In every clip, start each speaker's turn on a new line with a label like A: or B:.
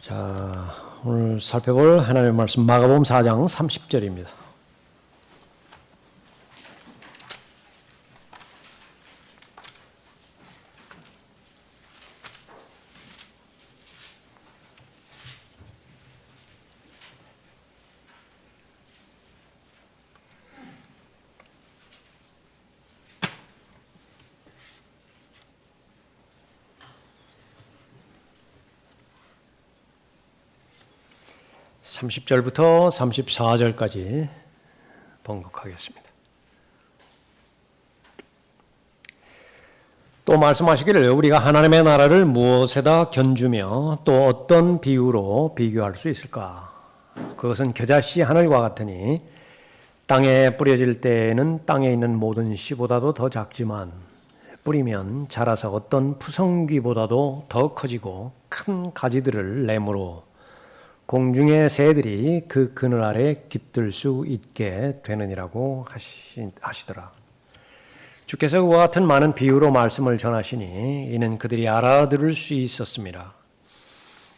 A: 자, 오늘 살펴볼 하나님의 말씀 마가복음 4장 30절입니다. (30절부터) (34절까지) 번역하겠습니다. 또 말씀하시기를 우리가 하나님의 나라를 무엇에다 견주며 또 어떤 비유로 비교할 수 있을까? 그것은 겨자씨 하늘과 같으니 땅에 뿌려질 때에는 땅에 있는 모든 씨보다도 더 작지만 뿌리면 자라서 어떤 푸성귀보다도 더 커지고 큰 가지들을 내므로 공중의 새들이 그 그늘 아래 깃들 수 있게 되느니라고 하시더라. 주께서 그와 같은 많은 비유로 말씀을 전하시니 이는 그들이 알아들을 수 있었습니다.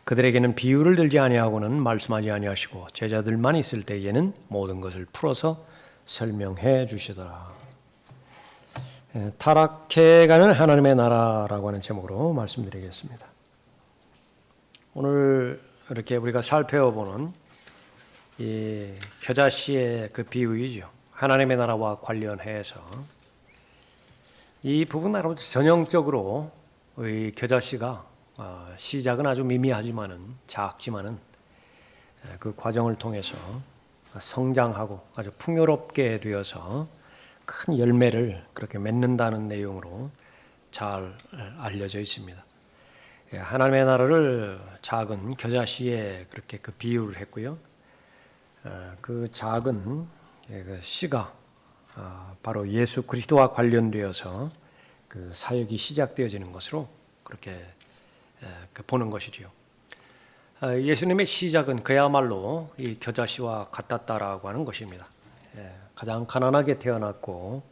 A: 그들에게는 비유를 들지 아니하고는 말씀하지 아니하시고 제자들만 있을 때에는 모든 것을 풀어서 설명해 주시더라. 타락해가는 하나님의 나라라고 하는 제목으로 말씀드리겠습니다. 오늘 이렇게 우리가 살펴보는 이 겨자씨의 그 비유이죠. 하나님의 나라와 관련해서 이 부분 아주 전형적으로 이 겨자씨가 시작은 아주 미미하지만은 작지만은 그 과정을 통해서 성장하고 아주 풍요롭게 되어서 큰 열매를 그렇게 맺는다는 내용으로 잘 알려져 있습니다. 하나님의 나라를 작은 겨자씨에 그렇게 그 비유를 했고요. 그 작은 그 씨가 바로 예수 그리스도와 관련되어서 그 사역이 시작되어지는 것으로 그렇게 보는 것이지요. 예수님의 시작은 그야말로 이 겨자씨와 같았다라고 하는 것입니다. 가장 가난하게 태어났고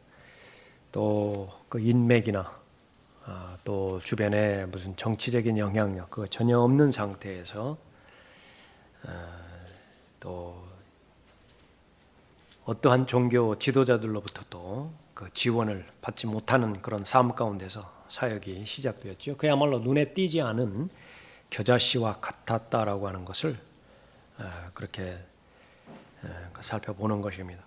A: 또 그 인맥이나 또 주변에 무슨 정치적인 영향력 그거 전혀 없는 상태에서 또 어떠한 종교 지도자들로부터도 그 지원을 받지 못하는 그런 삶 가운데서 사역이 시작되었죠. 그야말로 눈에 띄지 않은 겨자씨와 같았다라고 하는 것을 그렇게 살펴보는 것입니다.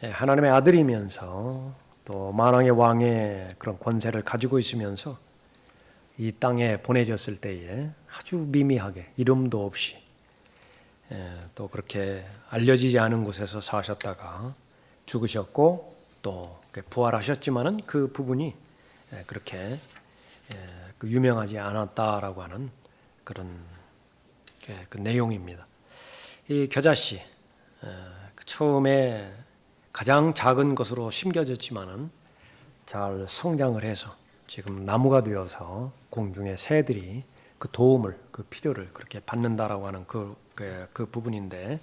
A: 하나님의 아들이면서 또 만왕의 왕의 그런 권세를 가지고 있으면서 이 땅에 보내졌을 때에 아주 미미하게 이름도 없이 또 그렇게 알려지지 않은 곳에서 사셨다가 죽으셨고 또 부활하셨지만은 그 부분이 그렇게 유명하지 않았다라고 하는 그런 그 내용입니다. 이 겨자씨 처음에 가장 작은 것으로 심겨졌지만은 잘 성장을 해서 지금 나무가 되어서 공중의 새들이 그 도움을 그 필요를 그렇게 받는다라고 하는 그 부분인데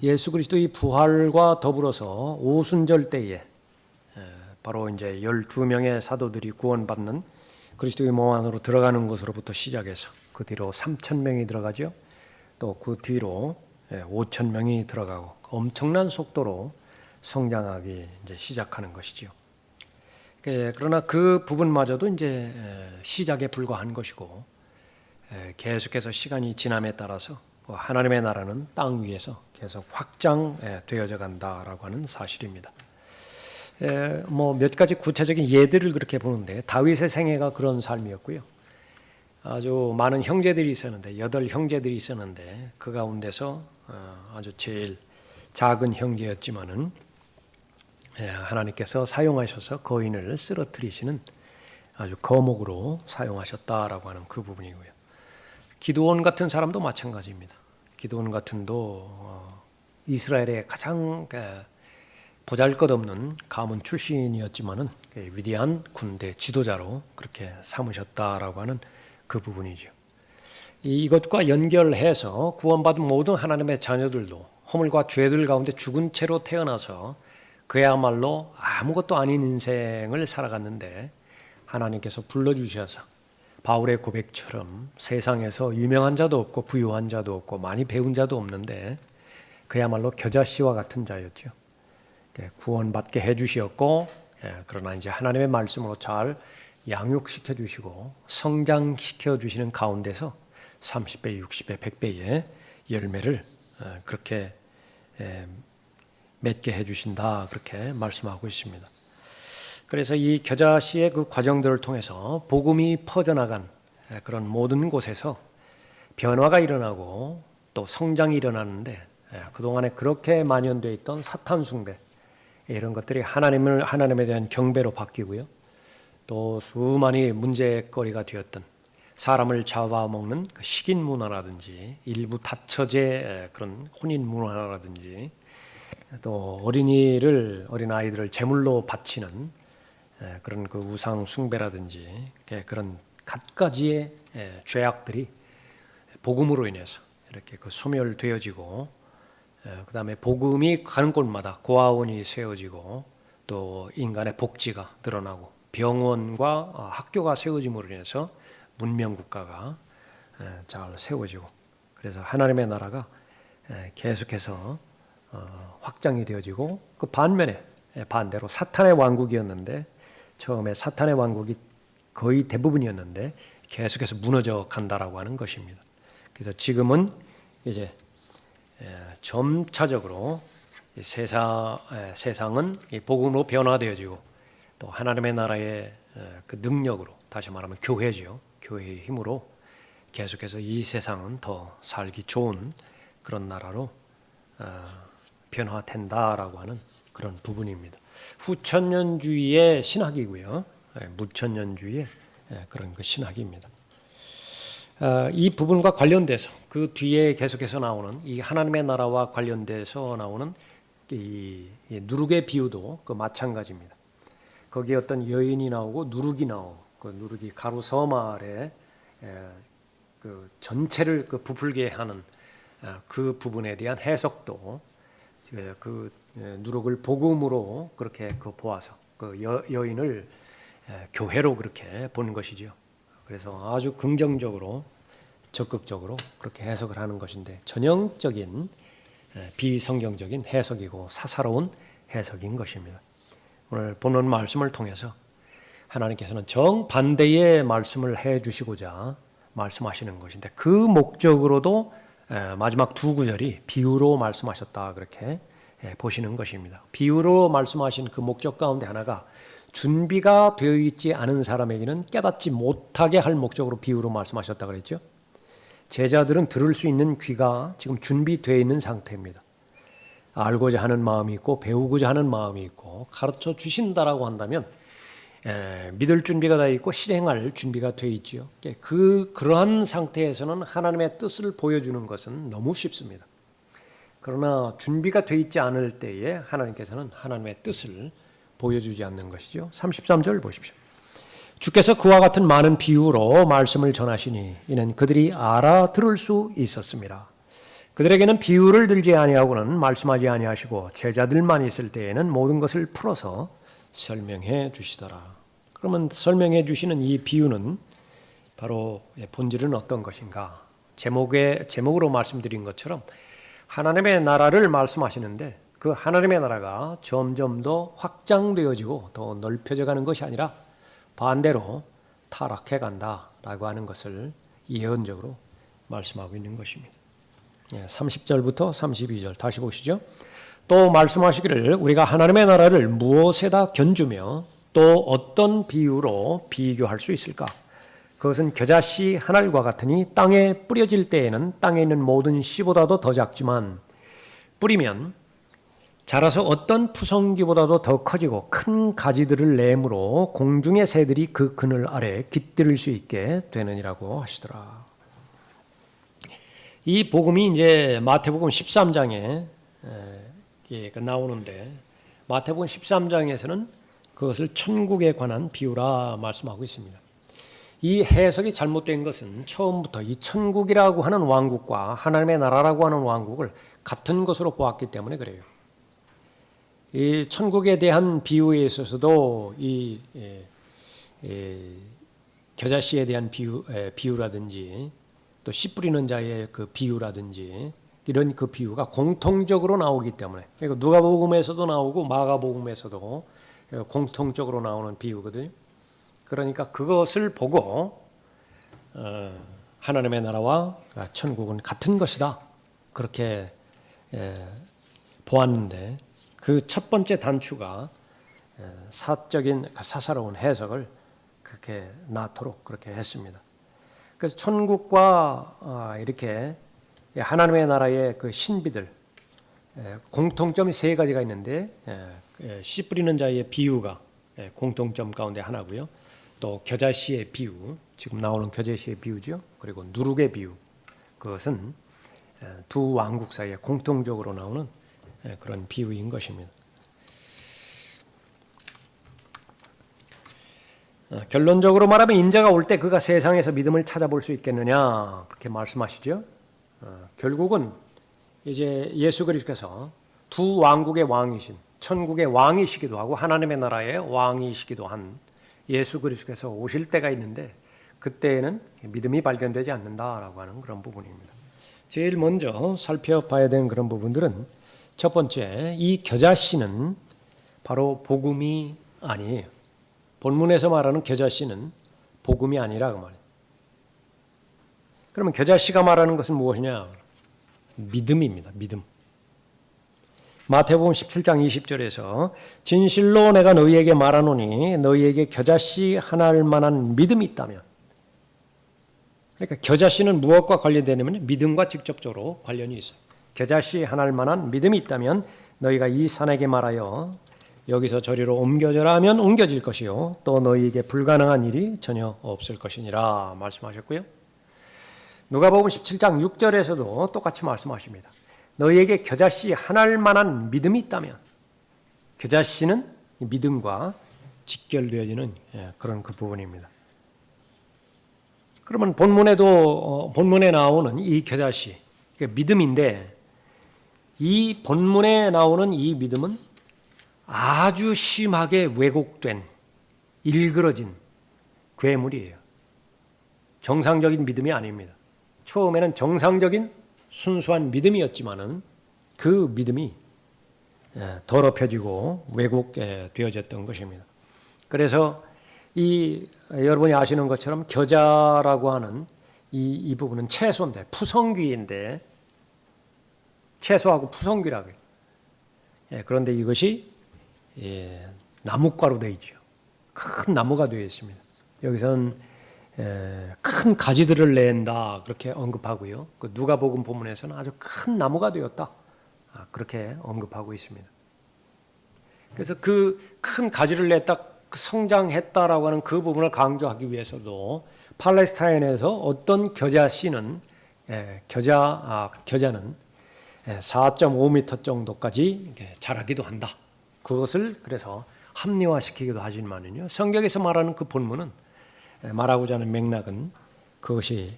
A: 예수 그리스도의 부활과 더불어서 오순절 때에 바로 이제 12명의 사도들이 구원받는 그리스도의 몸 안으로 들어가는 것으로부터 시작해서 그 뒤로 3,000명이 들어가죠. 또 그 뒤로 5,000명이 들어가고 엄청난 속도로 성장하기 이제 시작하는 것이지요. 그러나 그 부분마저도 이제 시작에 불과한 것이고 계속해서 시간이 지남에 따라서 하나님의 나라는 땅 위에서 계속 확장되어져 간다라고 하는 사실입니다. 뭐 몇 가지 구체적인 예들을 그렇게 보는데 다윗의 생애가 그런 삶이었고요. 아주 많은 형제들이 있었는데 8 형제들이 있었는데 그 가운데서 아주 제일 작은 형제였지만은 하나님께서 사용하셔서 거인을 쓰러뜨리시는 아주 거목으로 사용하셨다라고 하는 그 부분이고요. 기드온 같은 사람도 마찬가지입니다. 기드온 같은도 이스라엘의 가장 보잘것없는 가문 출신이었지만은 위대한 군대 지도자로 그렇게 삼으셨다라고 하는 그 부분이죠. 이것과 연결해서 구원받은 모든 하나님의 자녀들도 허물과 죄들 가운데 죽은 채로 태어나서 그야말로 아무것도 아닌 인생을 살아갔는데 하나님께서 불러주셔서 바울의 고백처럼 세상에서 유명한 자도 없고 부유한 자도 없고 많이 배운 자도 없는데 그야말로 겨자씨와 같은 자였죠. 구원받게 해주시었고, 그러나 이제 하나님의 말씀으로 잘 양육시켜 주시고 성장시켜 주시는 가운데서 30배, 60배, 100배의 열매를 그렇게 맺게 해주신다, 그렇게 말씀하고 있습니다. 그래서 이 겨자씨의 그 과정들을 통해서 복음이 퍼져나간 그런 모든 곳에서 변화가 일어나고 또 성장이 일어나는데, 그동안에 그렇게 만연되어 있던 사탄 숭배, 이런 것들이 하나님에 대한 경배로 바뀌고요. 또 수많이 문제거리가 되었던 사람을 잡아먹는 그 식인 문화라든지 일부 다처제 그런 혼인 문화라든지 또 어린아이들을 제물로 바치는 그런 그 우상 숭배라든지 그런 갖가지의 죄악들이 복음으로 인해서 이렇게 그 소멸되어지고, 그 다음에 복음이 가는 곳마다 고아원이 세워지고 또 인간의 복지가 드러나고 병원과 학교가 세워짐으로 인해서 문명국가가 잘 세워지고, 그래서 하나님의 나라가 계속해서 확장이 되어지고, 그 반대로 사탄의 왕국이었는데, 처음에 사탄의 왕국이 거의 대부분이었는데 계속해서 무너져 간다라고 하는 것입니다. 그래서 지금은 이제 점차적으로 세상은 복음으로 변화되어지고 또 하나님의 나라의 그 능력으로, 다시 말하면 교회죠. 교회의 힘으로 계속해서 이 세상은 더 살기 좋은 그런 나라로 변화된다라고 하는 그런 부분입니다. 후천년주의의 신학이고요. 무천년주의의 그런 그 신학입니다. 이 부분과 관련돼서 그 뒤에 계속해서 나오는 이 하나님의 나라와 관련돼서 나오는 이 누룩의 비유도 그 마찬가지입니다. 거기에 어떤 여인이 나오고 누룩이 나오고, 그 누룩이 가루 서말에 그 전체를 그 부풀게 하는 그 부분에 대한 해석도 그 누룩을 복음으로 그렇게 그 보아서 그 여인을 교회로 그렇게 보는 것이죠. 그래서 아주 긍정적으로 적극적으로 그렇게 해석을 하는 것인데, 전형적인 비성경적인 해석이고 사사로운 해석인 것입니다. 오늘 본문 말씀을 통해서 하나님께서는 정반대의 말씀을 해주시고자 말씀하시는 것인데, 그 목적으로도 마지막 두 구절이 비유로 말씀하셨다, 그렇게 보시는 것입니다. 비유로 말씀하신 그 목적 가운데 하나가 준비가 되어 있지 않은 사람에게는 깨닫지 못하게 할 목적으로 비유로 말씀하셨다 그랬죠. 제자들은 들을 수 있는 귀가 지금 준비되어 있는 상태입니다. 알고자 하는 마음이 있고 배우고자 하는 마음이 있고 가르쳐 주신다라고 한다면 믿을 준비가 다 있고 실행할 준비가 되어 있지요. 그러한 상태에서는 하나님의 뜻을 보여주는 것은 너무 쉽습니다. 그러나 준비가 되어 있지 않을 때에 하나님께서는 하나님의 뜻을 보여주지 않는 것이죠. 33절 보십시오. 주께서 그와 같은 많은 비유로 말씀을 전하시니 이는 그들이 알아들을 수 있었습니다. 그들에게는 비유를 들지 아니하고는 말씀하지 아니하시고 제자들만 있을 때에는 모든 것을 풀어서 설명해 주시더라. 그러면 설명해 주시는 이 비유는 바로 본질은 어떤 것인가? 제목으로 말씀드린 것처럼 하나님의 나라를 말씀하시는데, 그 하나님의 나라가 점점 더 확장되어지고 더 넓혀져 가는 것이 아니라 반대로 타락해 간다라고 하는 것을 예언적으로 말씀하고 있는 것입니다. 30절부터 32절 다시 보시죠. 또 말씀하시기를 우리가 하나님의 나라를 무엇에다 견주며 또 어떤 비유로 비교할 수 있을까? 그것은 겨자씨 한 알과 같으니 땅에 뿌려질 때에는 땅에 있는 모든 씨보다도 더 작지만 뿌리면 자라서 어떤 푸성기보다도 더 커지고 큰 가지들을 내므로 공중의 새들이 그 그늘 아래 깃들일 수 있게 되느니라고 하시더라. 이 복음이 이제 마태복음 13장에 나오는데, 마태복음 13장에서는 그것을 천국에 관한 비유라 말씀하고 있습니다. 이 해석이 잘못된 것은 처음부터 이 천국이라고 하는 왕국과 하나님의 나라라고 하는 왕국을 같은 것으로 보았기 때문에 그래요. 이 천국에 대한 비유에 있어서도 이 겨자씨에 대한 비유라든지 또 씨 뿌리는 자의 그 비유라든지 이런 그 비유가 공통적으로 나오기 때문에, 그러니까 누가복음에서도 나오고 마가복음에서도 공통적으로 나오는 비유거든요. 그러니까 그것을 보고 하나님의 나라와 천국은 같은 것이다, 그렇게 보았는데, 그 첫 번째 단추가 사적인 사사로운 해석을 그렇게 낳도록 그렇게 했습니다. 그래서 천국과 이렇게 하나님의 나라의 그 신비들, 공통점이 세 가지가 있는데, 씨 뿌리는 자의 비유가 공통점 가운데 하나고요. 또 겨자씨의 비유, 지금 나오는 겨자씨의 비유죠. 그리고 누룩의 비유, 그것은 두 왕국 사이에 공통적으로 나오는 그런 비유인 것입니다. 결론적으로 말하면 인자가 올 때 그가 세상에서 믿음을 찾아볼 수 있겠느냐, 그렇게 말씀하시죠. 결국은 이제 예수 그리스도께서 두 왕국의 왕이신, 천국의 왕이시기도 하고 하나님의 나라의 왕이시기도 한 예수 그리스도께서 오실 때가 있는데, 그때에는 믿음이 발견되지 않는다라고 하는 그런 부분입니다. 제일 먼저 살펴봐야 되는 그런 부분들은, 첫 번째, 이 겨자씨는 바로 복음이 아니에요. 본문에서 말하는 겨자씨는 복음이 아니라 그 말이에요. 그러면 겨자씨가 말하는 것은 무엇이냐? 믿음입니다. 믿음. 마태복음 17장 20절에서 진실로 내가 너희에게 말하노니 너희에게 겨자씨 하나일 만한 믿음이 있다면, 그러니까 겨자씨는 무엇과 관련되냐면 믿음과 직접적으로 관련이 있어요. 겨자씨 하나일 만한 믿음이 있다면 너희가 이 산에게 말하여 여기서 저리로 옮겨져라 하면 옮겨질 것이요 또 너희에게 불가능한 일이 전혀 없을 것이니라 말씀하셨고요. 누가복음 17장 6절에서도 똑같이 말씀하십니다. 너희에게 겨자씨 하나일 만한 믿음이 있다면, 겨자씨는 믿음과 직결되어지는 그런 그 부분입니다. 그러면 본문에 나오는 이 겨자씨, 믿음인데, 이 본문에 나오는 이 믿음은 아주 심하게 왜곡된, 일그러진 괴물이에요. 정상적인 믿음이 아닙니다. 처음에는 정상적인 순수한 믿음이었지만은 그 믿음이 더럽혀지고 왜곡되어졌던 것입니다. 그래서 여러분이 아시는 것처럼 겨자라고 하는 이 부분은 채소인데, 푸성귀인데, 채소하고 푸성귀라고 해요. 그런데 이것이 나뭇가루 되어 있죠. 큰 나무가 되어 있습니다. 여기서는 큰 가지들을 낸다, 그렇게 언급하고요. 그 누가복음 본문에서는 아주 큰 나무가 되었다, 그렇게 언급하고 있습니다. 그래서 그 큰 가지를 냈다, 성장했다라고 하는 그 부분을 강조하기 위해서도 팔레스타인에서 어떤 겨자씨는 겨자는 4.5m 정도까지 자라기도 한다. 그것을 그래서 합리화시키기도 하지만요, 성경에서 말하는 그 본문은, 말하고자 하는 맥락은 그것이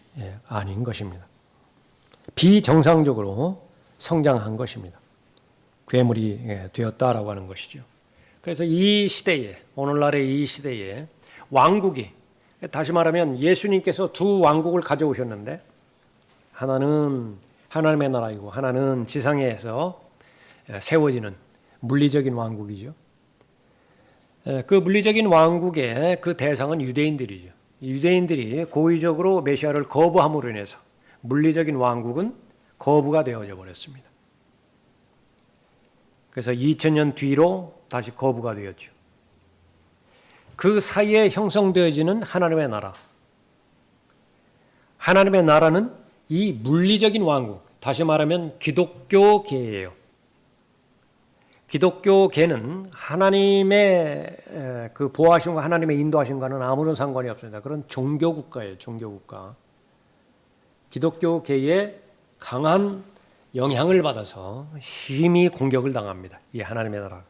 A: 아닌 것입니다. 비정상적으로 성장한 것입니다. 괴물이 되었다라고 하는 것이죠. 그래서 이 시대에, 오늘날의 이 시대에 왕국이, 다시 말하면 예수님께서 두 왕국을 가져오셨는데, 하나는 하나님의 나라이고 하나는 지상에서 세워지는 물리적인 왕국이죠. 그 물리적인 왕국의 그 대상은 유대인들이죠. 유대인들이 고의적으로 메시아를 거부함으로 인해서 물리적인 왕국은 거부가 되어져 버렸습니다. 그래서 2000년 뒤로 다시 거부가 되었죠. 그 사이에 형성되어지는 하나님의 나라. 하나님의 나라는 이 물리적인 왕국, 다시 말하면 기독교계예요. 기독교계는 하나님의 그 보호하심과 하나님의 인도하심과는 아무런 상관이 없습니다. 그런 종교국가예요. 종교국가. 기독교계에 강한 영향을 받아서 심히 공격을 당합니다. 이 하나님의 나라.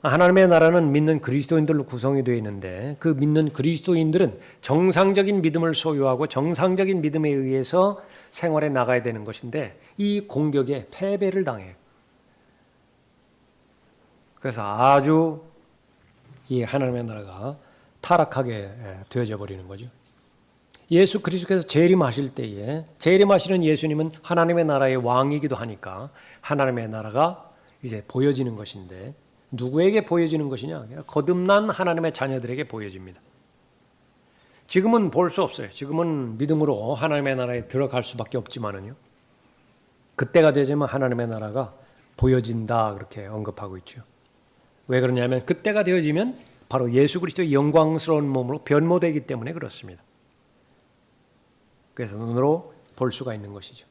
A: 하나님의 나라는 믿는 그리스도인들로 구성이 되어 있는데, 그 믿는 그리스도인들은 정상적인 믿음을 소유하고 정상적인 믿음에 의해서 생활에 나가야 되는 것인데, 이 공격에 패배를 당해요. 그래서 아주 이 하나님의 나라가 타락하게 되어져 버리는 거죠. 예수 그리스도께서 재림하실 때에 재림하시는 예수님은 하나님의 나라의 왕이기도 하니까 하나님의 나라가 이제 보여지는 것인데 누구에게 보여지는 것이냐? 거듭난 하나님의 자녀들에게 보여집니다. 지금은 볼 수 없어요. 지금은 믿음으로 하나님의 나라에 들어갈 수밖에 없지만은요. 그때가 되지만 하나님의 나라가 보여진다 그렇게 언급하고 있죠. 왜 그러냐면 그때가 되어지면 바로 예수 그리스도의 영광스러운 몸으로 변모되기 때문에 그렇습니다. 그래서 눈으로 볼 수가 있는 것이죠.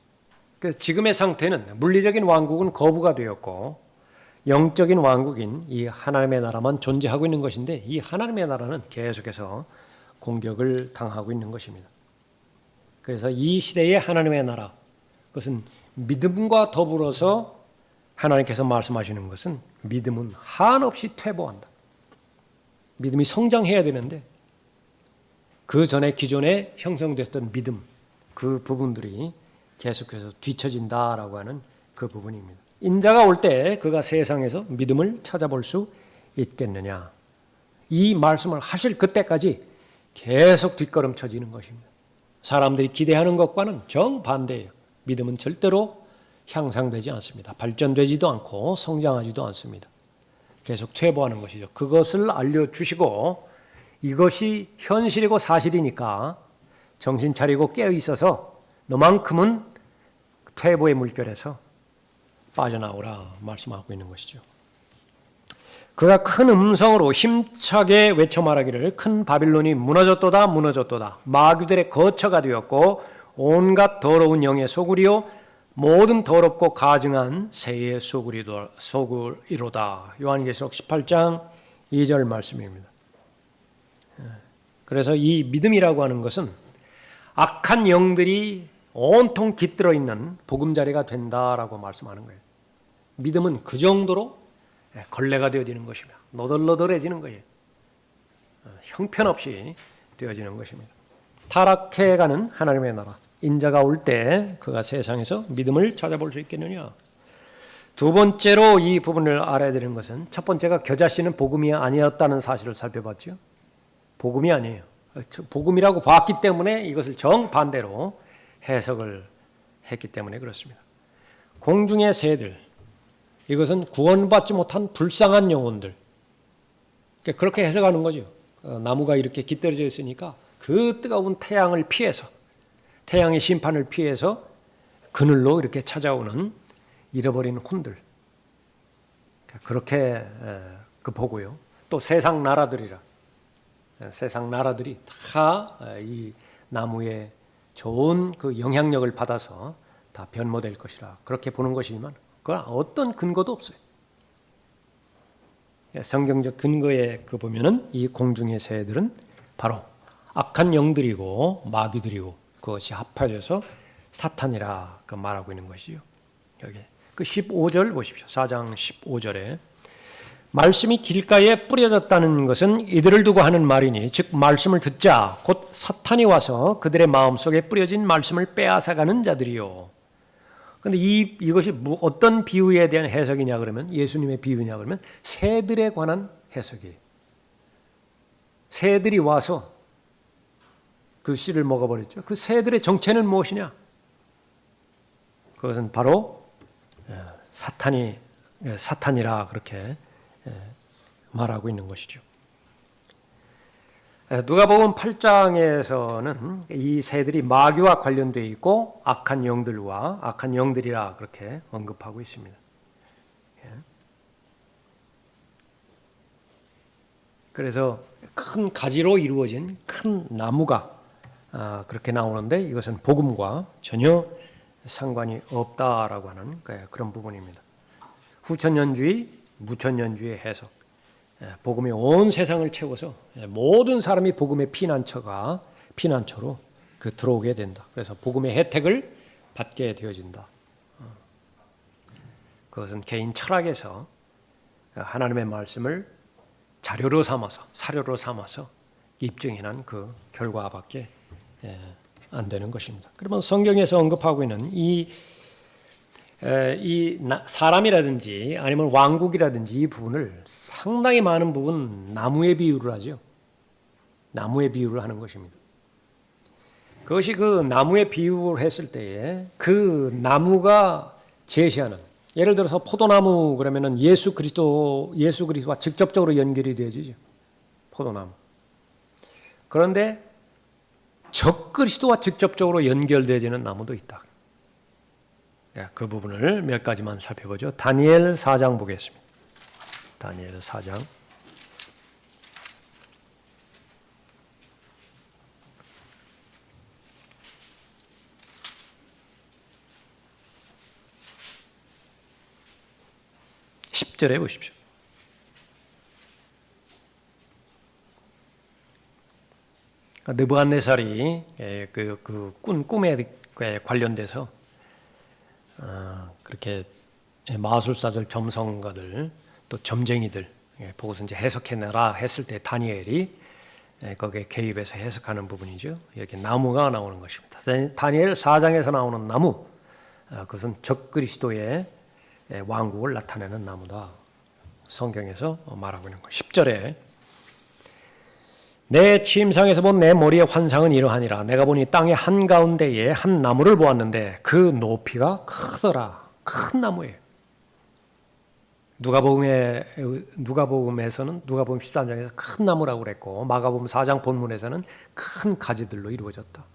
A: 그래서 지금의 상태는 물리적인 왕국은 거부가 되었고 영적인 왕국인 이 하나님의 나라만 존재하고 있는 것인데 이 하나님의 나라는 계속해서 공격을 당하고 있는 것입니다. 그래서 이 시대의 하나님의 나라, 그것은 믿음과 더불어서 하나님께서 말씀하시는 것은 믿음은 한없이 퇴보한다. 믿음이 성장해야 되는데 그 전에 기존에 형성됐던 믿음, 그 부분들이 계속해서 뒤처진다라고 하는 그 부분입니다. 인자가 올 때 그가 세상에서 믿음을 찾아볼 수 있겠느냐. 이 말씀을 하실 그때까지 계속 뒷걸음쳐지는 것입니다. 사람들이 기대하는 것과는 정반대예요. 믿음은 절대로 향상되지 않습니다. 발전되지도 않고 성장하지도 않습니다. 계속 퇴보하는 것이죠. 그것을 알려주시고 이것이 현실이고 사실이니까 정신 차리고 깨어 있어서 너만큼은 퇴보의 물결에서 빠져나오라 말씀하고 있는 것이죠. 그가 큰 음성으로 힘차게 외쳐 말하기를 큰 바빌론이 무너졌도다 무너졌도다 마귀들의 거처가 되었고 온갖 더러운 영의 소굴이요 모든 더럽고 가증한 새의 소굴이로다. 요한계시록 18장 2절 말씀입니다. 그래서 이 믿음이라고 하는 것은 악한 영들이 온통 깃들어 있는 보금자리가 된다라고 말씀하는 거예요. 믿음은 그 정도로 걸레가 되어지는 것이며 너덜너덜해지는 거예요. 형편없이 되어지는 것입니다. 타락해가는 하나님의 나라, 인자가 올 때 그가 세상에서 믿음을 찾아볼 수 있겠느냐. 두 번째로 이 부분을 알아야 되는 것은 첫 번째가 겨자씨는 복음이 아니었다는 사실을 살펴봤죠. 복음이 아니에요. 복음이라고 봤기 때문에 이것을 정반대로 해석을 했기 때문에 그렇습니다. 공중의 새들, 이것은 구원받지 못한 불쌍한 영혼들. 그렇게 해석하는 거죠. 나무가 이렇게 깃들어져 있으니까 그 뜨거운 태양을 피해서, 태양의 심판을 피해서 그늘로 이렇게 찾아오는 잃어버린 혼들. 그렇게 보고요. 또 세상 나라들이라. 세상 나라들이 다 이 나무의 좋은 그 영향력을 받아서 다 변모될 것이라 그렇게 보는 것이지만 그 어떤 근거도 없어요. 성경적 근거에 보면은 이 공중의 새들은 바로 악한 영들이고 마귀들이고 그것이 합해져서 사탄이라 말하고 있는 것이죠. 여기 그 15절 보십시오. 4장 15절에 말씀이 길가에 뿌려졌다는 것은 이들을 두고 하는 말이니 즉 말씀을 듣자 곧 사탄이 와서 그들의 마음속에 뿌려진 말씀을 빼앗아가는 자들이요. 그런데 이것이 어떤 비유에 대한 해석이냐 그러면 예수님의 비유냐 그러면 새들에 관한 해석이에요. 새들이 와서 그 씨를 먹어버렸죠. 그 새들의 정체는 무엇이냐? 그것은 바로 사탄이라 그렇게 말하고 있는 것이죠. 누가복음 8장에서는 이 새들이 마귀와 관련되어 있고 악한 영들과 악한 영들이라 그렇게 언급하고 있습니다. 그래서 큰 가지로 이루어진 큰 나무가 그렇게 나오는데 이것은 복음과 전혀 상관이 없다라고 하는 그런 부분입니다. 후천년주의, 무천년주의 해석. 복음이 온 세상을 채워서 모든 사람이 복음의 피난처로 들어오게 된다. 그래서 복음의 혜택을 받게 되어진다. 그것은 개인 철학에서 하나님의 말씀을 자료로 삼아서 사료로 삼아서 입증해낸 그 결과밖에 안 되는 것입니다. 그러면 성경에서 언급하고 있는 이 사람이라든지 아니면 왕국이라든지 이 부분을 상당히 많은 부분 나무에 비유를 하죠. 나무의 비유를 하는 것입니다. 그것이 그 나무의 비유를 했을 때에 그 나무가 제시하는, 예를 들어서 포도나무 그러면은 예수 그리스도와 직접적으로 연결이 되어지죠. 포도나무. 그런데 적그리스도와 직접적으로 연결되어지는 나무도 있다. 그 부분을 몇 가지만 살펴보죠. 다니엘 4장 보겠습니다. 다니엘 4장. 절에 보십시오. 느부갓네살이 그 꿈에 관련돼서 그렇게 마술사들, 점성가들, 또 점쟁이들 보고서 이제 해석해내라 했을 때 다니엘이 거기에 개입해서 해석하는 부분이죠. 여기 나무가 나오는 것입니다. 다니엘 4장에서 나오는 나무, 그것은 적그리스도의 왕국을 나타내는 나무다. 성경에서 말하고 있는 것. 10절에 내 침상에서 본 내 머리의 환상은 이러하니라. 내가 보니 땅의 한가운데에 한 나무를 보았는데 그 높이가 크더라. 큰 나무예요. 누가복음에서는 누가복음 13장에서 큰 나무라고 그랬고 마가복음 4장 본문에서는 큰 가지들로 이루어졌다.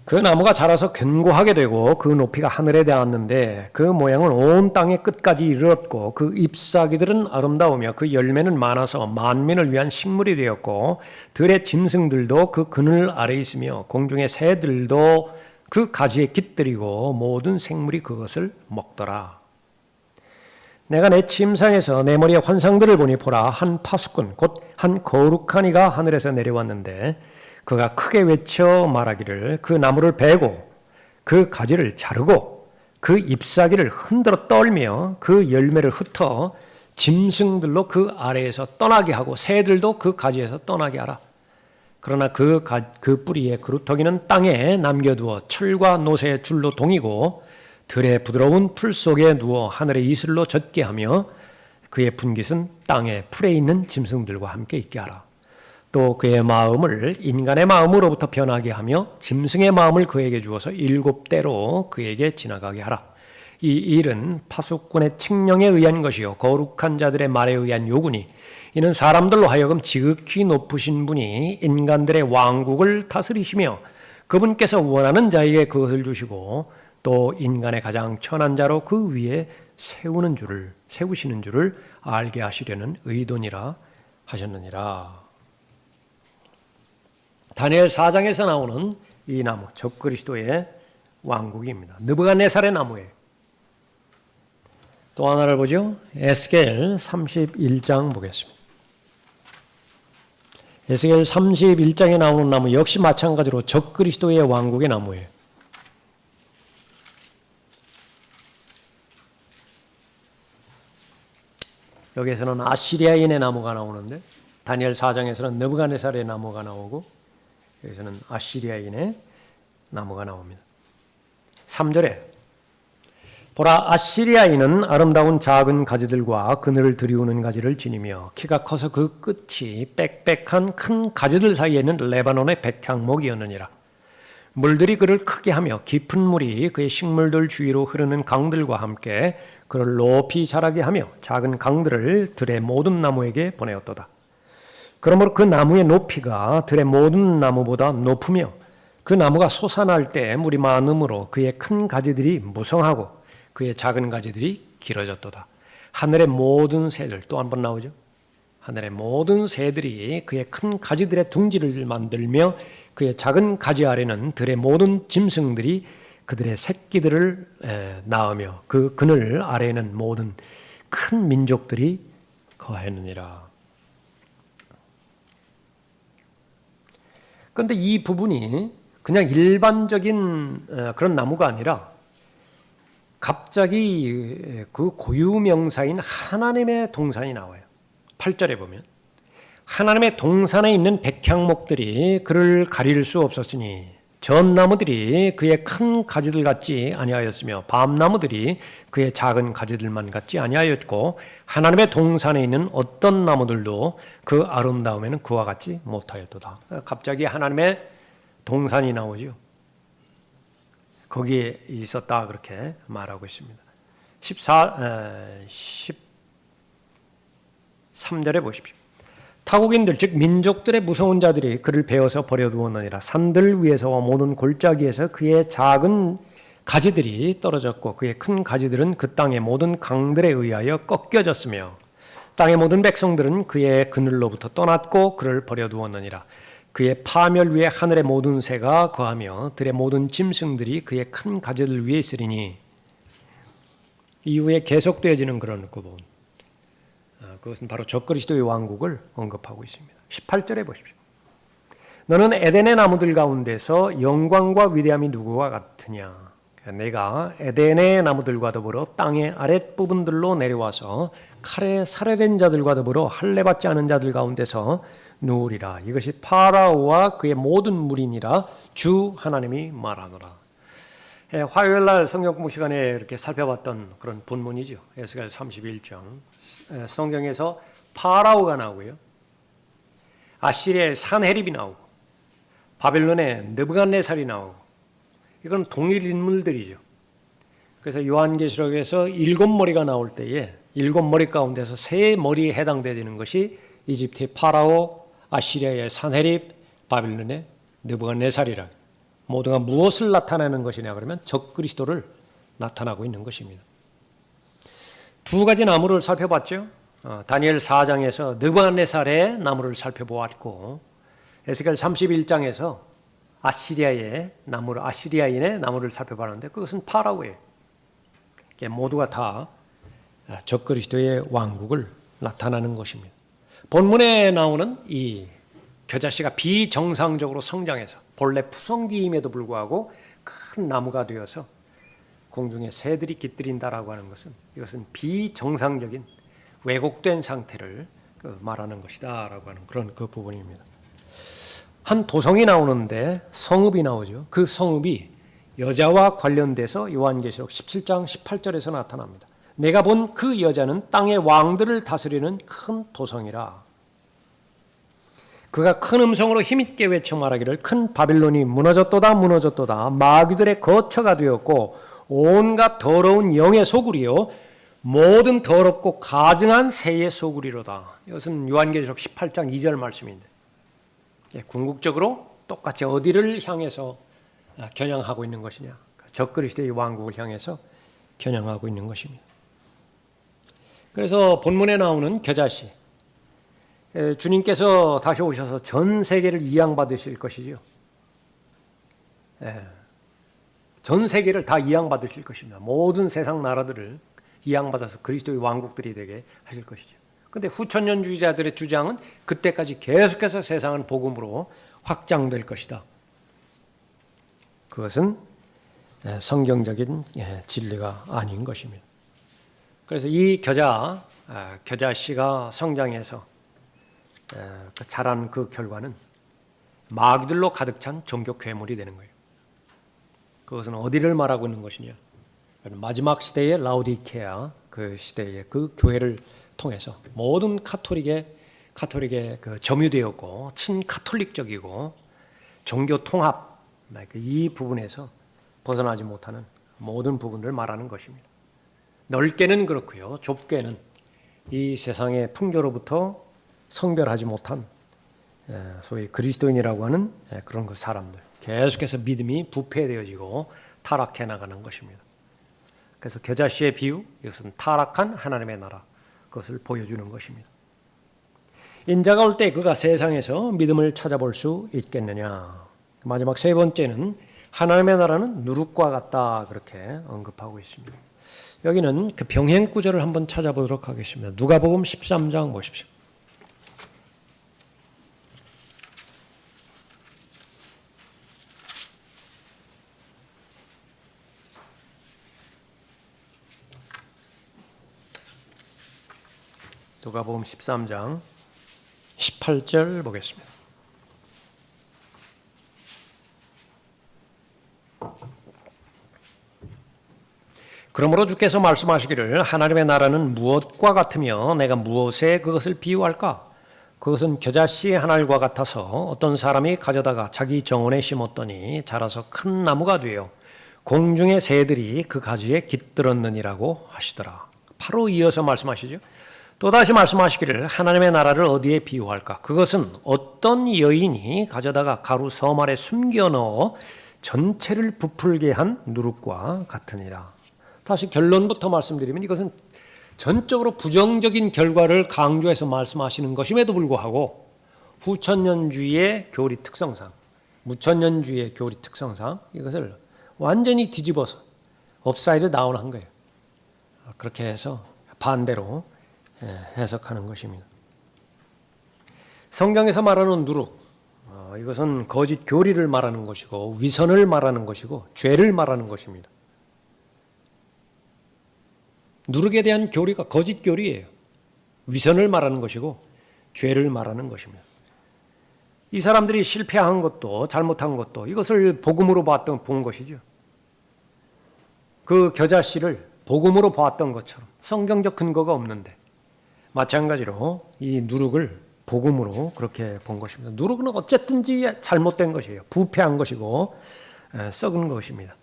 A: 그 나무가 자라서 견고하게 되고 그 높이가 하늘에 닿았는데 그 모양은 온 땅의 끝까지 이르렀고 그 잎사귀들은 아름다우며 그 열매는 많아서 만민을 위한 식물이 되었고 들의 짐승들도 그 그늘 아래 있으며 공중의 새들도 그 가지에 깃들이고 모든 생물이 그것을 먹더라. 내가 내 침상에서 내 머리의 환상들을 보니 보라 한 파수꾼 곧 한 거룩한 이가 하늘에서 내려왔는데 그가 크게 외쳐 말하기를 그 나무를 베고 그 가지를 자르고 그 잎사귀를 흔들어 떨며 그 열매를 흩어 짐승들로 그 아래에서 떠나게 하고 새들도 그 가지에서 떠나게 하라. 그러나 그 뿌리에 그루터기는 땅에 남겨두어 철과 노새의 줄로 동이고 들의 부드러운 풀 속에 누워 하늘의 이슬로 젖게 하며 그의 분깃은 땅에 풀에 있는 짐승들과 함께 있게 하라. 또 그의 마음을 인간의 마음으로부터 변하게 하며 짐승의 마음을 그에게 주어서 7대로 그에게 지나가게 하라. 이 일은 파수꾼의 칙령에 의한 것이요 거룩한 자들의 말에 의한 요구니 이는 사람들로 하여금 지극히 높으신 분이 인간들의 왕국을 다스리시며 그분께서 원하는 자에게 그것을 주시고 또 인간의 가장 천한 자로 그 위에 세우시는 줄을 알게 하시려는 의도니라 하셨느니라. 다니엘 4장에서 나오는 이 나무, 적그리스도의 왕국입니다. 느부갓네살의 나무예요. 또 하나를 보죠. 에스겔 31장 보겠습니다. 에스겔 31장에 나오는 나무 역시 마찬가지로 적그리스도의 왕국의 나무예요. 여기에서는 아시리아인의 나무가 나오는데 다니엘 4장에서는 느부갓네살의 나무가 나오고 여기서는 아시리아인의 나무가 나옵니다. 3절에 보라 아시리아인은 아름다운 작은 가지들과 그늘을 들이우는 가지를 지니며 키가 커서 그 끝이 빽빽한 큰 가지들 사이에는 레바논의 백향목이었느니라. 물들이 그를 크게 하며 깊은 물이 그의 식물들 주위로 흐르는 강들과 함께 그를 높이 자라게 하며 작은 강들을 들의 모든 나무에게 보내었도다. 그러므로 그 나무의 높이가 들의 모든 나무보다 높으며 그 나무가 솟아날 때 물이 많음으로 그의 큰 가지들이 무성하고 그의 작은 가지들이 길어졌도다. 하늘의 모든 새들, 또 한 번 나오죠. 하늘의 모든 새들이 그의 큰 가지들의 둥지를 만들며 그의 작은 가지 아래는 들의 모든 짐승들이 그들의 새끼들을 낳으며 그 그늘 아래에는 모든 큰 민족들이 거하느니라. 그런데 이 부분이 그냥 일반적인 그런 나무가 아니라 갑자기 그 고유명사인 하나님의 동산이 나와요. 8절에 보면 하나님의 동산에 있는 백향목들이 그를 가릴 수 없었으니 전 나무들이 그의 큰 가지들 같지 아니하였으며 밤나무들이 그의 작은 가지들만 같지 아니하였고 하나님의 동산에 있는 어떤 나무들도 그 아름다움에는 그와 같지 못하였도다. 갑자기 하나님의 동산이 나오죠. 거기에 있었다 그렇게 말하고 있습니다. 13절에 보십시오. 타국인들 즉 민족들의 무서운 자들이 그를 베어서 버려두었느니라. 산들 위에서와 모든 골짜기에서 그의 작은 가지들이 떨어졌고 그의 큰 가지들은 그 땅의 모든 강들에 의하여 꺾여졌으며 땅의 모든 백성들은 그의 그늘로부터 떠났고 그를 버려두었느니라. 그의 파멸 위에 하늘의 모든 새가 거하며 들의 모든 짐승들이 그의 큰 가지들 위에 있으리니. 이후에 계속되어지는 그런 부분, 그것은 바로 적그리스도의 왕국을 언급하고 있습니다. 18절에 보십시오. 너는 에덴의 나무들 가운데서 영광과 위대함이 누구와 같으냐. 내가 에덴의 나무들과 더불어 땅의 아랫부분들로 내려와서 칼에 살해된 자들과 더불어 할례받지 않은 자들 가운데서 누우리라. 이것이 파라오와 그의 모든 무리니라 주 하나님이 말하노라. 화요일날 성경 공부 시간에 이렇게 살펴봤던 그런 본문이죠. 에스겔 31장. 성경에서 파라오가 나오고요. 아시리아의 산헤립이 나오고 바벨론의 느부갓네살이 나오고 이건 동일 인물들이죠. 그래서 요한계시록에서 7머리가 나올 때에 7머리 가운데서 3머리에 해당되는 것이 이집트의 파라오, 아시리아의 산헤립, 바벨론의 느부갓네살이라. 모두가 무엇을 나타내는 것이냐 그러면 적그리스도를 나타나고 있는 것입니다. 두 가지 나무를 살펴봤죠. 다니엘 4장에서 느부갓네살의 나무를 살펴보았고 에스겔 31장에서 아시리아인의 나무를 살펴봤는데 그것은 파라오예요. 모두가 다 적그리스도의 왕국을 나타나는 것입니다. 본문에 나오는 이 겨자씨가 비정상적으로 성장해서 본래 푸성기임에도 불구하고 큰 나무가 되어서 공중에 새들이 깃들인다라고 하는 것은 이것은 비정상적인 왜곡된 상태를 말하는 것이다라고 하는 그런 그 부분입니다. 한 도성이 나오는데 성읍이 나오죠. 그 성읍이 여자와 관련돼서 요한계시록 17장 18절에서 나타납니다. 내가 본 그 여자는 땅의 왕들을 다스리는 큰 도성이라. 그가 큰 음성으로 힘있게 외쳐 말하기를 큰 바빌론이 무너졌도다 무너졌도다. 마귀들의 거처가 되었고 온갖 더러운 영의 소굴이요 모든 더럽고 가증한 새의 소굴이로다. 이것은 요한계시록 18장 2절 말씀인데 궁극적으로 똑같이 어디를 향해서 겨냥하고 있는 것이냐. 적그리스도의 왕국을 향해서 겨냥하고 있는 것입니다. 그래서 본문에 나오는 겨자씨, 주님께서 다시 오셔서 전 세계를 이양받으실 것이죠. 전 세계를 다 이양받으실 것입니다. 모든 세상 나라들을 이양받아서 그리스도의 왕국들이 되게 하실 것이죠. 그런데 후천년주의자들의 주장은 그때까지 계속해서 세상은 복음으로 확장될 것이다. 그것은 성경적인 진리가 아닌 것입니다. 그래서 이 겨자씨가 성장해서 자란 그 결과는 마귀들로 가득 찬 종교 괴물이 되는 거예요. 그것은 어디를 말하고 있는 것이냐? 마지막 시대의 라오디케아 그 시대의 그 교회를 통해서 모든 카톨릭에 그 점유되었고 친카톨릭적이고 종교 통합 이 부분에서 벗어나지 못하는 모든 부분들을 말하는 것입니다. 넓게는 그렇고요. 좁게는 이 세상의 풍조로부터 성별하지 못한 소위 그리스도인이라고 하는 그런 그 사람들 계속해서 믿음이 부패되어지고 타락해 나가는 것입니다. 그래서 겨자씨의 비유 이것은 타락한 하나님의 나라 그것을 보여주는 것입니다. 인자가 올 때 그가 세상에서 믿음을 찾아볼 수 있겠느냐. 마지막 세 번째는 하나님의 나라는 누룩과 같다 그렇게 언급하고 있습니다. 여기는 그 병행 구절을 한번 찾아보도록 하겠습니다. 누가복음 13장 보십시오. 누가복음 13장 18절 보겠습니다. 그러므로 주께서 말씀하시기를 하나님의 나라는 무엇과 같으며 내가 무엇에 그것을 비유할까? 그것은 겨자씨의 한 알과 같아서 어떤 사람이 가져다가 자기 정원에 심었더니 자라서 큰 나무가 되어 공중의 새들이 그 가지에 깃들었느니라고 하시더라. 바로 이어서 말씀하시죠. 또다시 말씀하시기를 하나님의 나라를 어디에 비유할까? 그것은 어떤 여인이 가져다가 가루 섬 아래 숨겨 넣어 전체를 부풀게 한 누룩과 같으니라. 다시 결론부터 말씀드리면 이것은 전적으로 부정적인 결과를 강조해서 말씀하시는 것임에도 불구하고 후천년주의의 교리 특성상, 무천년주의의 교리 특성상 이것을 완전히 뒤집어서 업사이드 다운한 거예요. 그렇게 해서 반대로 해석하는 것입니다. 성경에서 말하는 누룩, 이것은 거짓 교리를 말하는 것이고 위선을 말하는 것이고 죄를 말하는 것입니다. 누룩에 대한 교리가 거짓 교리예요. 위선을 말하는 것이고 죄를 말하는 것입니다. 이 사람들이 실패한 것도 잘못한 것도 이것을 복음으로 본 것이죠. 그 겨자씨를 복음으로 보았던 것처럼 성경적 근거가 없는데 마찬가지로 이 누룩을 복음으로 그렇게 본 것입니다. 누룩은 어쨌든지 잘못된 것이에요. 부패한 것이고 썩은 것입니다.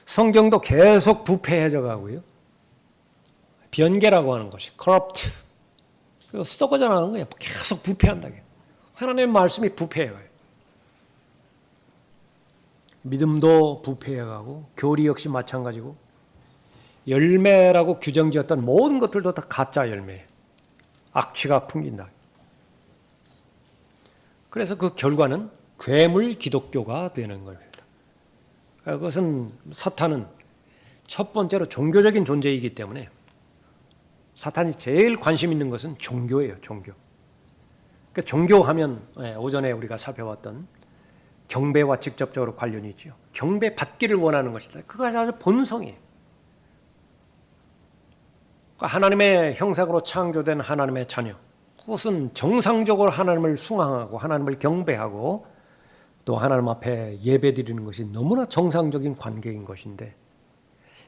A: 성경도 계속 부패해져 가고요. 변개라고 하는 것이 corrupt, 썩어져 나가는 거예요. 계속 부패한다. 하나님의 말씀이 부패해요. 믿음도 부패해가고 교리 역시 마찬가지고 열매라고 규정지었던 모든 것들도 다 가짜 열매, 악취가 풍긴다. 그래서 그 결과는 괴물 기독교가 되는 겁니다. 그것은 사탄은 첫 번째로 종교적인 존재이기 때문에 사탄이 제일 관심 있는 것은 종교예요. 종교. 그러니까 종교하면 오전에 우리가 살펴봤던 경배와 직접적으로 관련이 있죠. 경배 받기를 원하는 것이다. 그것이 아주 본성이에요. 하나님의 형상으로 창조된 하나님의 자녀. 그것은 정상적으로 하나님을 숭앙하고 하나님을 경배하고 또 하나님 앞에 예배드리는 것이 너무나 정상적인 관계인 것인데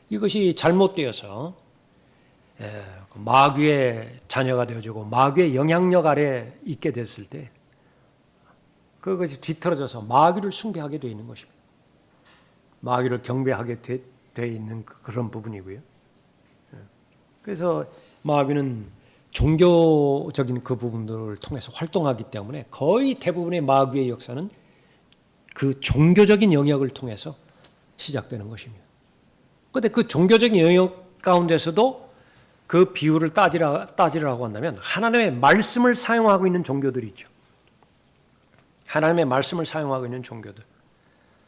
A: 이것이 잘못되어서 마귀의 자녀가 되어지고 마귀의 영향력 아래 있게 됐을 때 그것이 뒤틀어져서 마귀를 숭배하게 되어 있는 것입니다. 마귀를 경배하게 되어 있는 그런 부분이고요. 그래서 마귀는 종교적인 그 부분들을 통해서 활동하기 때문에 거의 대부분의 마귀의 역사는 그 종교적인 영역을 통해서 시작되는 것입니다. 그런데 그 종교적인 영역 가운데서도 그 비율을 따지라고 한다면 하나님의 말씀을 사용하고 있는 종교들이 있죠. 하나님의 말씀을 사용하고 있는 종교들.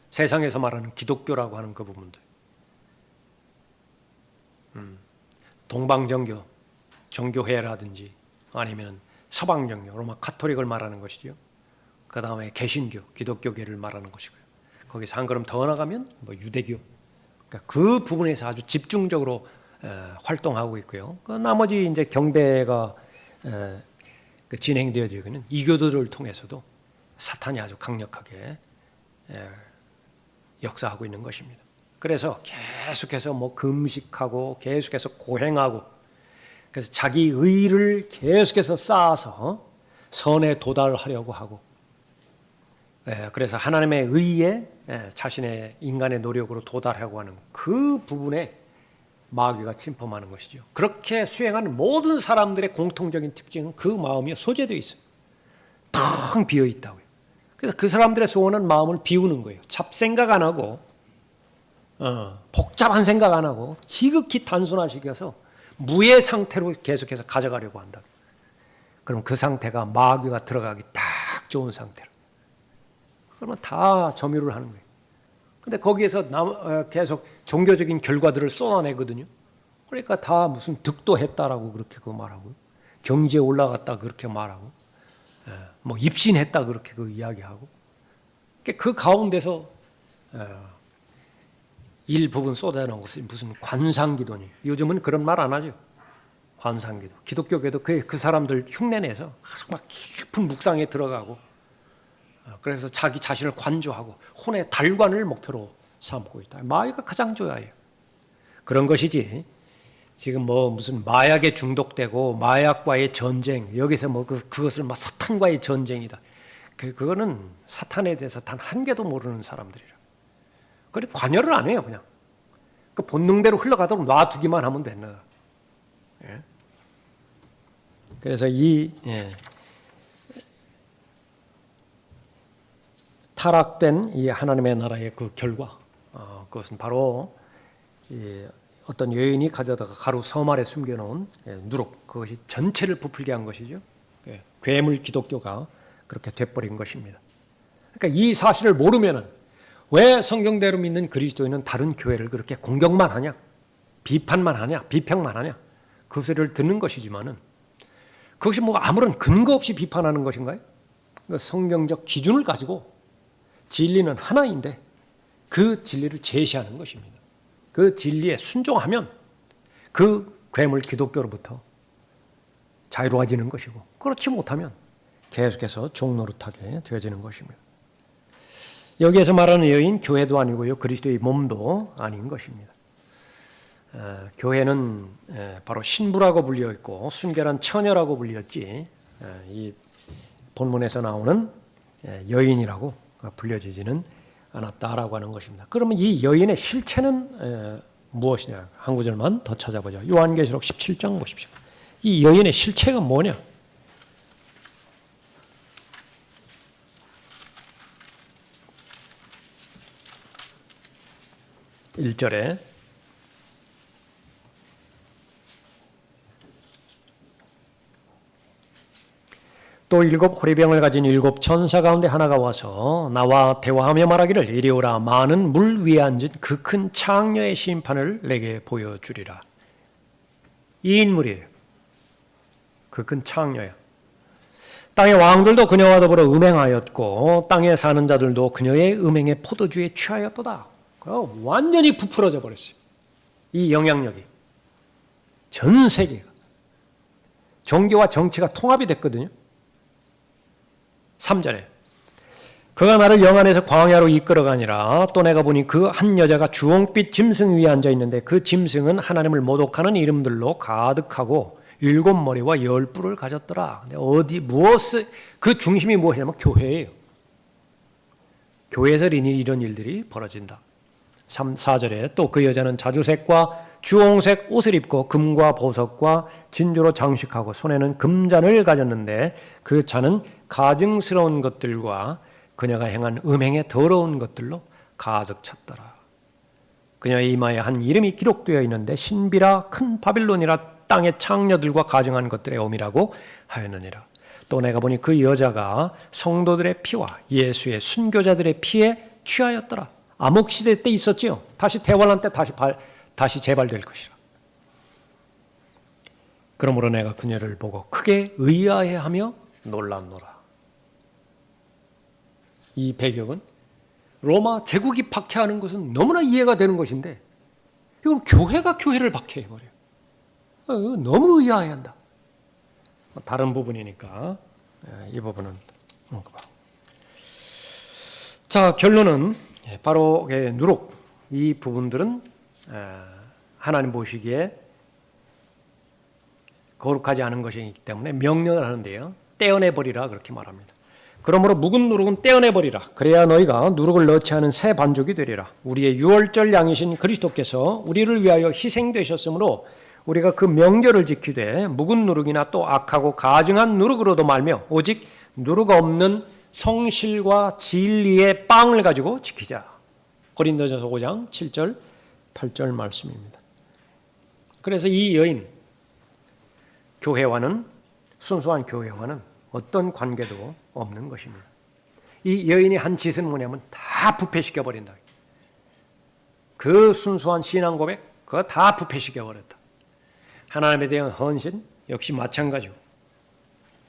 A: 세상에서 말하는 기독교라고 하는 그 부분들. 동방정교, 정교회라든지 아니면 서방정교, 로마 카톨릭을 말하는 것이죠. 그 다음에 개신교, 기독교계를 말하는 것이고요. 거기서 한 걸음 더 나가면 유대교. 그러니까 그 부분에서 아주 집중적으로 활동하고 있고요. 그 나머지 이제 경배가 진행되어지고는 이교도들을 통해서도 사탄이 아주 강력하게 역사하고 있는 것입니다. 그래서 계속해서 금식하고 계속해서 고행하고 그래서 자기 의를 계속해서 쌓아서 선에 도달하려고 하고 그래서 하나님의 의에 자신의 인간의 노력으로 도달하고 하는 그 부분에 마귀가 침범하는 것이죠. 그렇게 수행하는 모든 사람들의 공통적인 특징은 그 마음이 소재되어 있어요. 텅 비어 있다고요. 그래서 그 사람들의 소원은 마음을 비우는 거예요. 잡생각 안 하고 복잡한 생각 안 하고 지극히 단순화시켜서 무의 상태로 계속해서 가져가려고 한다. 그럼 그 상태가 마귀가 들어가기 딱 좋은 상태로. 그러면 다 점유를 하는 거예요. 근데 거기에서 계속 종교적인 결과들을 쏟아내거든요. 그러니까 다 무슨 득도했다라고 그렇게 말하고, 경지에 올라갔다 그렇게 말하고, 입신했다 그렇게 이야기하고, 그 가운데서 일부분 쏟아내는 것이 무슨 관상기도니? 요즘은 그런 말 안 하죠. 관상기도. 기독교계도 그 사람들 흉내내서 아주 막 깊은 묵상에 들어가고. 그래서 자기 자신을 관조하고 혼의 달관을 목표로 삼고 있다. 마귀가 가장 좋아해요. 그런 것이지 지금 무슨 마약에 중독되고 마약과의 전쟁, 여기서 그것을 사탄과의 전쟁이다. 그거는 사탄에 대해서 단 한 개도 모르는 사람들이라. 그래 관여를 안 해요. 그냥 그 본능대로 흘러가도록 놔두기만 하면 된다. 예? 그래서 타락된 이 하나님의 나라의 그 결과, 그것은 바로 어떤 여인이 가져다가 가루 섬 아래 숨겨놓은 누룩, 그것이 전체를 부풀게 한 것이죠. 괴물 기독교가 그렇게 돼버린 것입니다. 그러니까 이 사실을 모르면은 왜 성경대로 믿는 그리스도인은 다른 교회를 그렇게 공격만 하냐, 비판만 하냐, 비평만 하냐, 그 소리를 듣는 것이지만은 그것이 아무런 근거 없이 비판하는 것인가요? 성경적 기준을 가지고 진리는 하나인데 그 진리를 제시하는 것입니다. 그 진리에 순종하면 그 괴물 기독교로부터 자유로워지는 것이고, 그렇지 못하면 계속해서 종노릇하게 되어지는 것입니다. 여기에서 말하는 여인, 교회도 아니고요, 그리스도의 몸도 아닌 것입니다. 교회는 바로 신부라고 불려 있고 순결한 처녀라고 불렸지, 이 본문에서 나오는 여인이라고 불려지지는 않았다라고 하는 것입니다. 그러면 이 여인의 실체는 무엇이냐? 한 구절만 더 찾아보죠. 요한계시록 17장 보십시오. 이 여인의 실체가 뭐냐? 1절에 또 7 호리병을 가진 7 천사 가운데 하나가 와서 나와 대화하며 말하기를 이리 오라, 많은 물 위에 앉은 그 큰 창녀의 심판을 내게 보여주리라. 이 인물이에요. 그 큰 창녀야. 땅의 왕들도 그녀와 더불어 음행하였고 땅에 사는 자들도 그녀의 음행의 포도주에 취하였도다. 완전히 부풀어져 버렸어요. 이 영향력이 전 세계가 종교와 정치가 통합이 됐거든요. 3절에 그가 나를 영안에서 광야로 이끌어가니라. 또 내가 보니 그 한 여자가 주홍빛 짐승 위에 앉아 있는데 그 짐승은 하나님을 모독하는 이름들로 가득하고 7 머리와 10 뿔을 가졌더라. 근데 무엇을, 그 중심이 무엇이냐면 교회예요. 교회에서 이런 일들이 벌어진다. 4절에 또 그 여자는 자주색과 주홍색 옷을 입고 금과 보석과 진주로 장식하고 손에는 금잔을 가졌는데 그 잔은 가증스러운 것들과 그녀가 행한 음행의 더러운 것들로 가득 찼더라. 그녀의 이마에 한 이름이 기록되어 있는데 신비라 큰 바빌론이라 땅의 창녀들과 가증한 것들의 어미라고 하였느니라. 또 내가 보니 그 여자가 성도들의 피와 예수의 순교자들의 피에 취하였더라. 암흑시대 때 있었지요. 다시 대환란 때 다시 재발될 것이라. 그러므로 내가 그녀를 보고 크게 의아해하며 놀랐노라. 이 배경은 로마 제국이 박해하는 것은 너무나 이해가 되는 것인데 이건 교회가 교회를 박해해버려요. 너무 의아해한다. 다른 부분이니까 이 부분은 자, 결론은 바로 누룩, 이 부분들은 하나님 보시기에 거룩하지 않은 것이기 때문에 명령을 하는데요, 떼어내버리라 그렇게 말합니다. 그러므로 묵은 누룩은 떼어내버리라. 그래야 너희가 누룩을 넣지 않은 새 반죽이 되리라. 우리의 유월절 양이신 그리스도께서 우리를 위하여 희생되셨으므로 우리가 그 명절을 지키되 묵은 누룩이나 또 악하고 가증한 누룩으로도 말며 오직 누룩 없는 성실과 진리의 빵을 가지고 지키자. 고린도전서 5장 7절 8절 말씀입니다. 그래서 이 여인, 교회와는, 순수한 교회와는 어떤 관계도 없는 것입니다. 이 여인이 한 짓은 뭐냐면 다 부패시켜버린다. 그 순수한 신앙 고백, 그거 다 부패시켜버렸다. 하나님에 대한 헌신 역시 마찬가지고,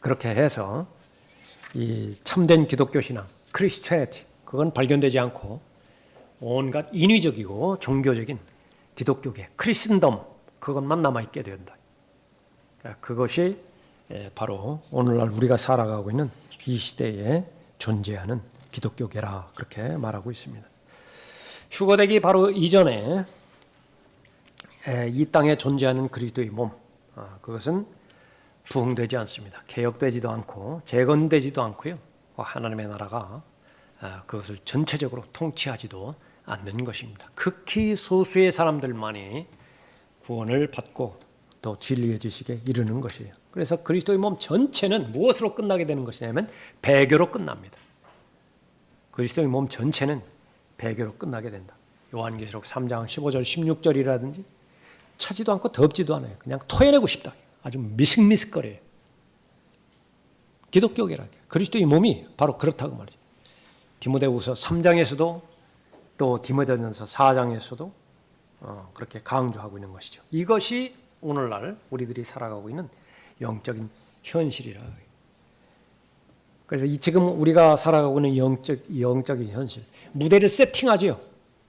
A: 그렇게 해서 이 참된 기독교 신앙, 크리스천리티, 그건 발견되지 않고 온갖 인위적이고 종교적인 기독교계, 크리스천덤, 그것만 남아있게 된다. 그것이 바로 오늘날 우리가 살아가고 있는 이 시대에 존재하는 기독교계라 그렇게 말하고 있습니다. 휴거되기 바로 이전에 이 땅에 존재하는 그리스도의 몸, 그것은 부흥되지 않습니다. 개혁되지도 않고 재건되지도 않고요. 하나님의 나라가 그것을 전체적으로 통치하지도 않는 것입니다. 극히 소수의 사람들만이 구원을 받고 또 진리의 지식에 이르는 것이에요. 그래서 그리스도의 몸 전체는 무엇으로 끝나게 되는 것이냐면 배교로 끝납니다. 그리스도의 몸 전체는 배교로 끝나게 된다. 요한계시록 3장 15절 16절이라든지 차지도 않고 덥지도 않아요. 그냥 토해내고 싶다. 아주 미슥미슥거려요. 기독교계라 그리스도의 몸이 바로 그렇다고 말이죠. 디모데후서 3장에서도 또 디모데전서 4장에서도 그렇게 강조하고 있는 것이죠. 이것이 오늘날 우리들이 살아가고 있는 영적인 현실이라. 그래서 지금 우리가 살아가고 있는 영적인 현실, 무대를 세팅하지요.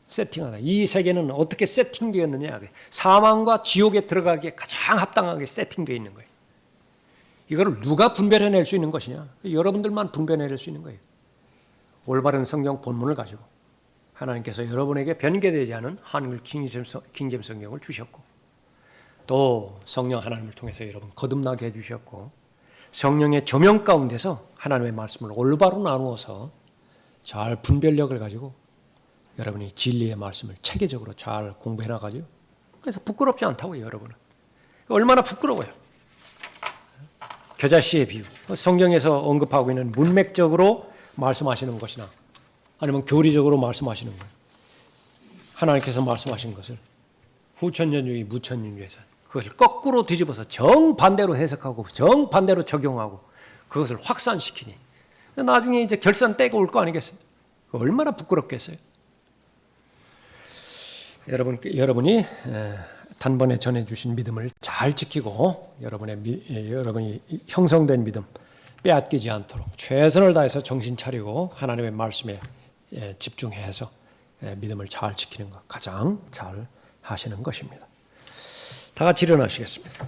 A: 세팅하다. 이 세계는 어떻게 세팅되었느냐? 사망과 지옥에 들어가기에 가장 합당하게 세팅되어 있는 거예요. 이거를 누가 분별해낼 수 있는 것이냐? 여러분들만 분별해낼 수 있는 거예요. 올바른 성경 본문을 가지고 하나님께서 여러분에게 변개되지 않은 한글 킹잼 성경을 주셨고, 또 성령 하나님을 통해서 여러분 거듭나게 해주셨고, 성령의 조명 가운데서 하나님의 말씀을 올바로 나누어서 잘 분별력을 가지고 여러분이 진리의 말씀을 체계적으로 잘 공부해 나가죠. 그래서 부끄럽지 않다고요. 여러분은 얼마나 부끄러워요. 겨자씨의 비유, 성경에서 언급하고 있는 문맥적으로 말씀하시는 것이나 아니면 교리적으로 말씀하시는 것, 하나님께서 말씀하신 것을 후천년주의, 무천년주에서 그것을 거꾸로 뒤집어서 정반대로 해석하고 정반대로 적용하고 그것을 확산시키니 나중에 이제 결산 때가 올 거 아니겠어요? 얼마나 부끄럽겠어요? 여러분이 단번에 전해주신 믿음을 잘 지키고 여러분이 형성된 믿음 빼앗기지 않도록 최선을 다해서 정신 차리고 하나님의 말씀에 집중해서 믿음을 잘 지키는 것 가장 잘 하시는 것입니다. 다 같이 일어나시겠습니다.